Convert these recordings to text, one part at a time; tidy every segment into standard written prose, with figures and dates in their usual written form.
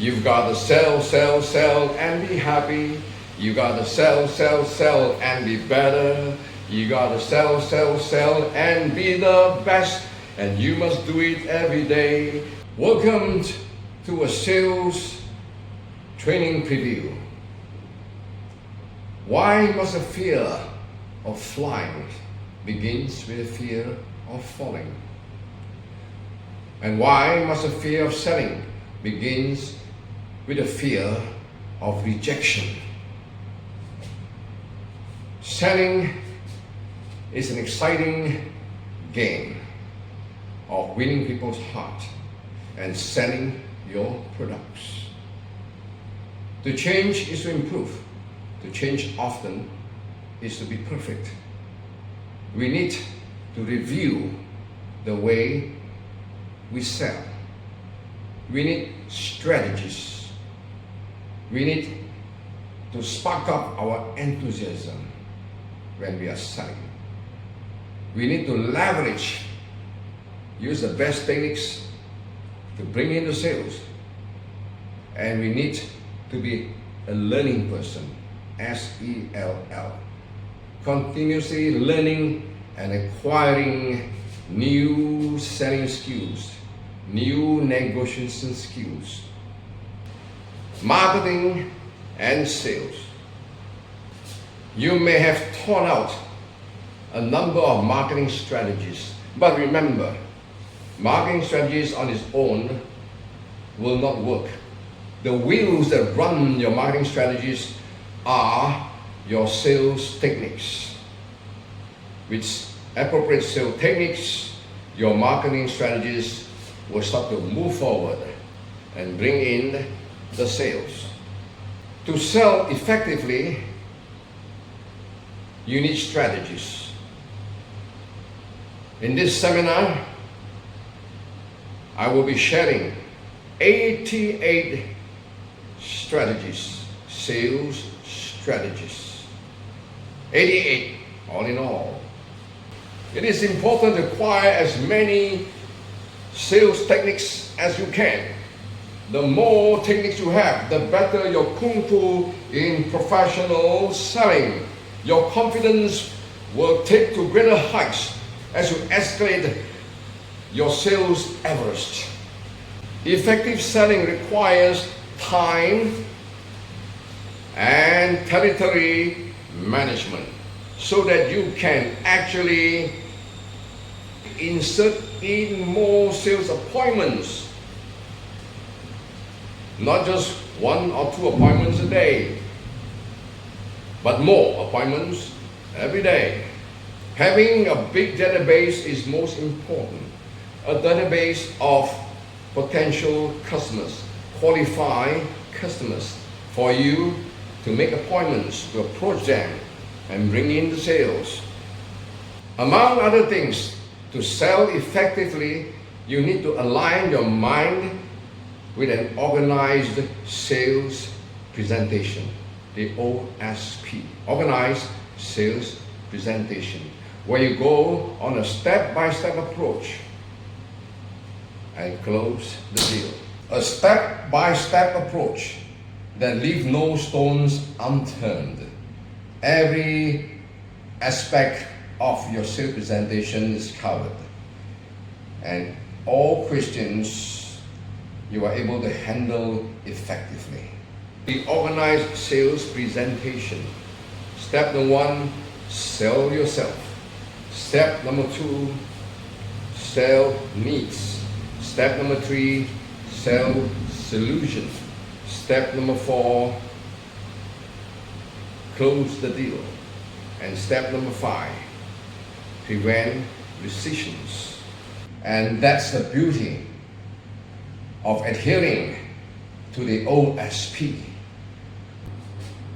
You've got to sell, sell, sell, and be happy. You got to sell, sell, sell, and be better. You got to sell, sell, sell, and be the best. And you must do it every day. Welcome to a sales training preview. Why must a fear of flying begins with a fear of falling? And why must a fear of selling begins with a fear of rejection? Selling is an exciting game of winning people's heart and selling your products. To change is to improve. To change often is to be perfect. We need to review the way we sell. We need strategies. We need to spark up our enthusiasm when we are selling. We need to leverage, use the best techniques to bring in the sales. And we need to be a learning person, S-E-L-L. Continuously learning and acquiring new selling skills, new negotiation skills, marketing and sales. You may have thought out a number of marketing strategies, but remember, marketing strategies on its own will not work. The wheels that run your marketing strategies are your sales techniques. With appropriate sales techniques, your marketing strategies will start to move forward and bring in the sales. To sell effectively, you need strategies. In this seminar, I will be sharing 88 strategies, sales strategies. 88, all in all. It is important to acquire as many sales techniques as you can. The more techniques you have, the better your kung fu in professional selling. Your confidence will take to greater heights as you escalate your sales Everest. Effective selling requires time and territory management so that you can actually insert in more sales appointments, not just 1 or 2 appointments a day, but more appointments every day. Having a big database is most important. A database of potential customers, qualified customers, for you to make appointments, to approach them and bring in the sales. Among other things, to sell effectively, you need to align your mind with an organized sales presentation, the OSP, organized sales presentation, where you go on a step-by-step approach and close the deal. A step-by-step approach that leaves no stones unturned. Every aspect of your sales presentation is covered, and all questions you are able to handle effectively. The organized sales presentation. Step number 1, sell yourself. Step number 2, sell needs. Step number 3, sell solutions. Step number 4, close the deal. And step number 5, prevent rescissions. And that's the beauty of adhering to the OSP.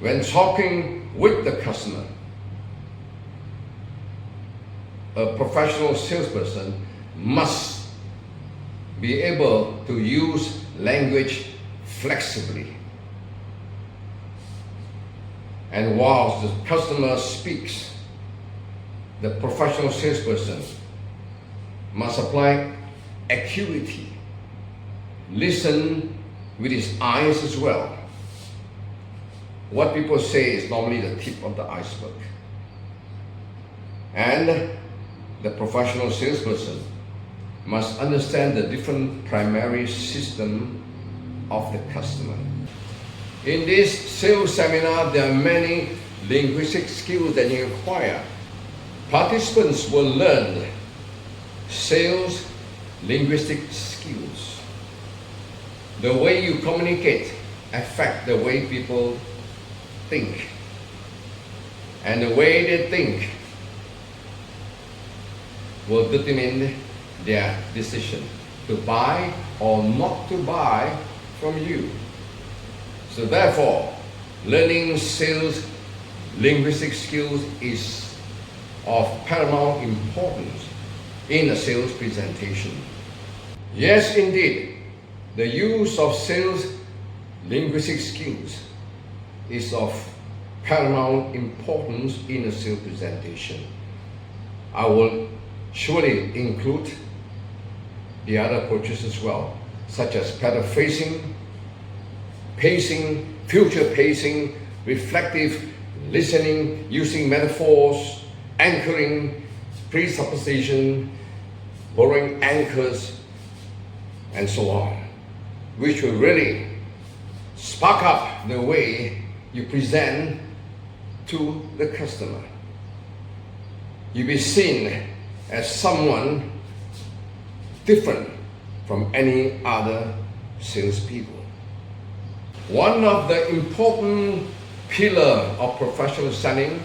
When talking with the customer, a professional salesperson must be able to use language flexibly. And whilst the customer speaks, the professional salesperson must apply acuity, listen with his eyes as well. What people say is normally the tip of the iceberg. And the professional salesperson must understand the different primary system of the customer. In this sales seminar, there are many linguistic skills that you acquire. Participants will learn sales linguistic skills. The way you communicate affects the way people think. And the way they think will determine their decision to buy or not to buy from you. So therefore, learning sales linguistic skills is of paramount importance in a sales presentation. Yes, indeed, the use of sales linguistic skills is of paramount importance in a sales presentation. I will surely include the other approaches as well, such as paraphrasing, pacing, future pacing, reflective listening, using metaphors, anchoring, presupposition, borrowing anchors, and so on, which will really spark up the way you present to the customer. You'll be seen as someone different from any other salespeople. One of the important pillars of professional selling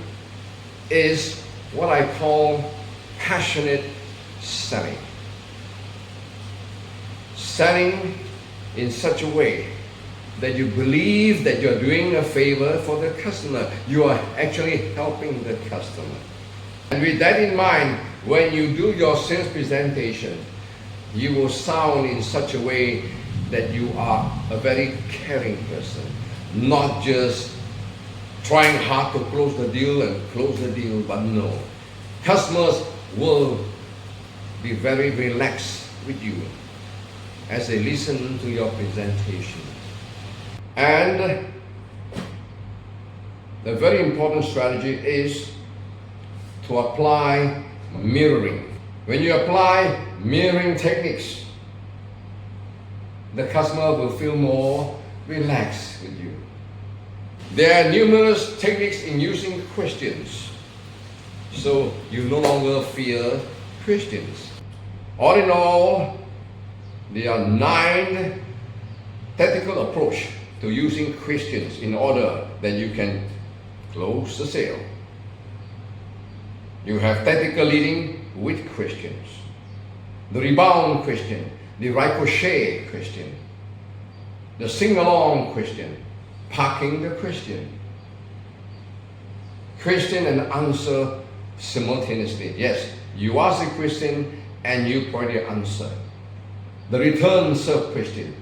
is what I call passionate selling. Selling in such a way that you believe that you're doing a favor for the customer. You are actually helping the customer. And with that in mind, when you do your sales presentation, you will sound in such a way that you are a very caring person, not just trying hard to close the deal, but no. Customers will be very relaxed with you as they listen to your presentation. And the very important strategy is to apply mirroring. When you apply mirroring techniques, the customer will feel more relaxed with you. There are numerous techniques in using questions, so you no longer fear questions. All in all, there are 9 tactical approaches to using questions in order that you can close the sale. You have tactical leading with questions, the rebound question, the ricochet question, the sing-along question, parking the question and answer simultaneously. Yes, you ask a question and you provide the answer. The return serve question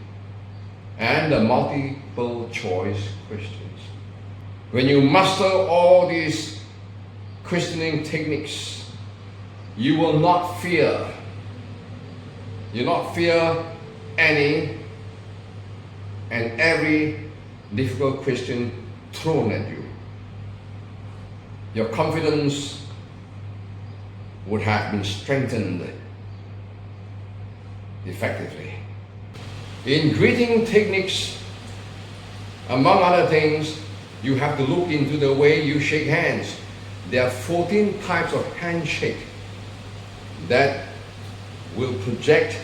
and the multiple choice questions. When you master all these questioning techniques, you will not fear. You not fear any and every difficult question thrown at you. Your confidence would have been strengthened effectively. In greeting techniques, among other things, you have to look into the way you shake hands. There are 14 types of handshake that will project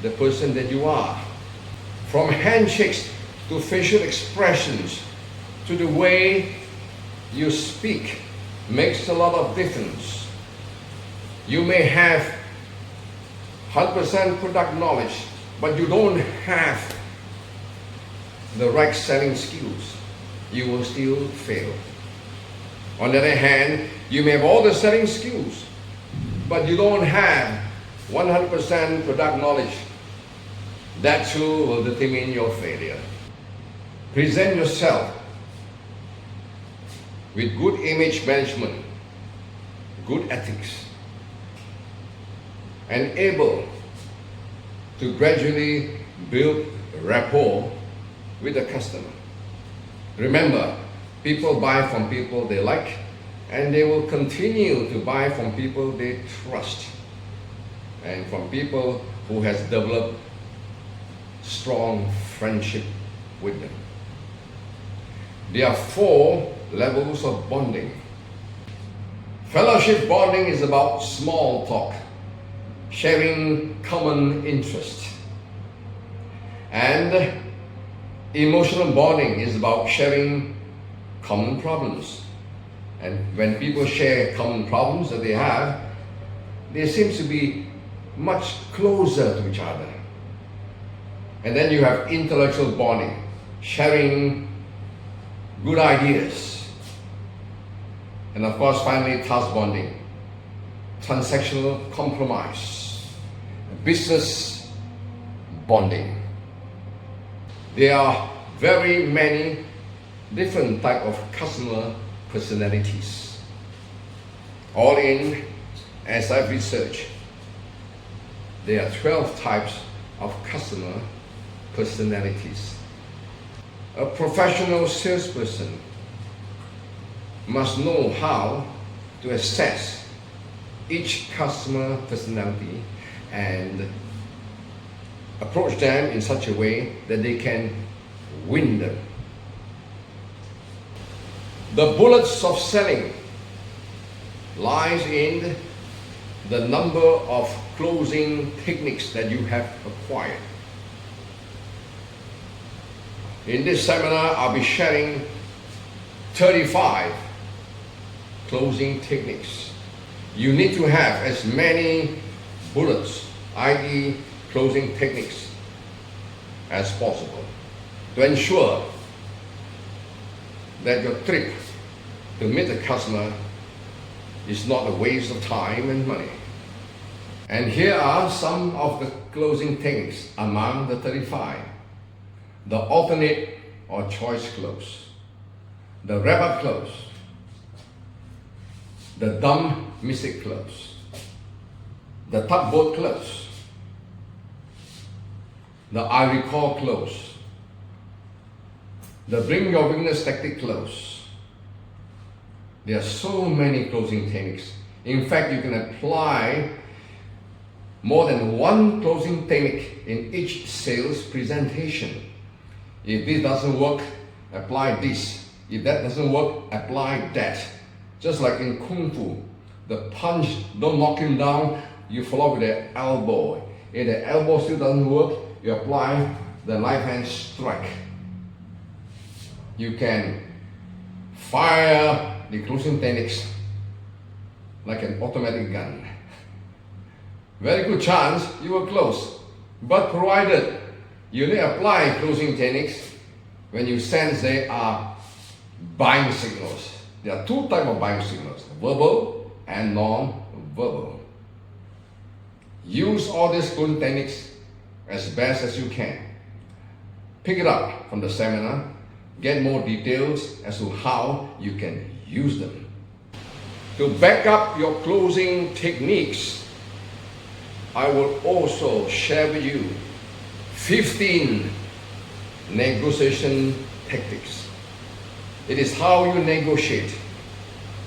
the person that you are. From handshakes to facial expressions to the way you speak makes a lot of difference. You may have 100% product knowledge, but you don't have the right selling skills. You will still fail. On the other hand, you may have all the selling skills, but you don't have 100% product knowledge. That too will determine your failure. Present yourself with good image management, good ethics, and able to gradually build rapport with the customer. Remember, people buy from people they like, and they will continue to buy from people they trust and from people who has developed strong friendship with them. There are 4 levels of bonding. Fellowship bonding is about small talk, sharing common interests. And emotional bonding is about sharing common problems. And when people share common problems that they have, they seem to be much closer to each other. And then you have intellectual bonding, sharing good ideas. And of course, finally, task bonding, transactional compromise, business bonding. There are very many different types of customer personalities. All in, as I've researched, there are 12 types of customer personalities. A professional salesperson must know how to assess each customer personality and approach them in such a way that they can win them. The bullets of selling lies in the number of closing techniques that you have acquired. In this seminar, I'll be sharing 35 closing techniques. You need to have as many bullets, i.e. closing techniques, as possible to ensure that your trip to meet the customer is not a waste of time and money. And here are some of the closing techniques among the 35. The alternate or choice close, the wrap-up close, the dumb mystic close, the tugboat close, the I recall close, the bring your weakness tactic close. There are so many closing techniques. In fact, you can apply more than one closing technique in each sales presentation. If this doesn't work, apply this. If that doesn't work, apply that. Just like in Kung Fu, the punch, don't knock him down, you follow with the elbow. If the elbow still doesn't work, you apply the right hand strike. You can fire the closing techniques like an automatic gun. Very good chance you will close, but provided you only apply closing techniques when you sense they are buying signals. There are 2 types of buying signals, verbal and non-verbal. Use all these closing techniques as best as you can. Pick it up from the seminar, get more details as to how you can use them. To back up your closing techniques, I will also share with you 15 negotiation tactics. It is how you negotiate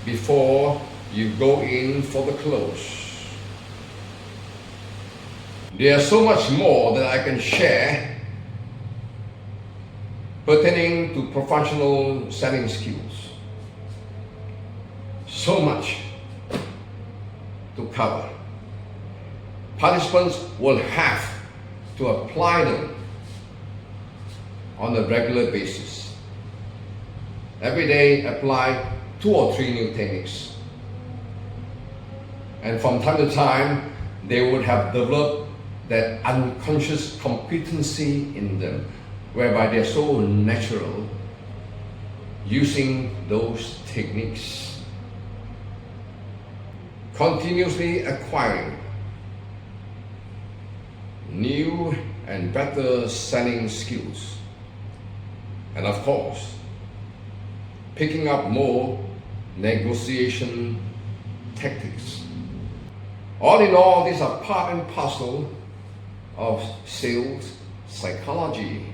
before you go in for the close. There's so much more that I can share pertaining to professional selling skills. So much to cover. Participants will have to apply them on a regular basis. Every day apply 2 or 3 new techniques. And from time to time, they would have developed that unconscious competency in them, whereby they're so natural using those techniques. Continuously acquiring new and better selling skills. And of course, picking up more negotiation tactics. All in all, these are part and parcel of sales psychology.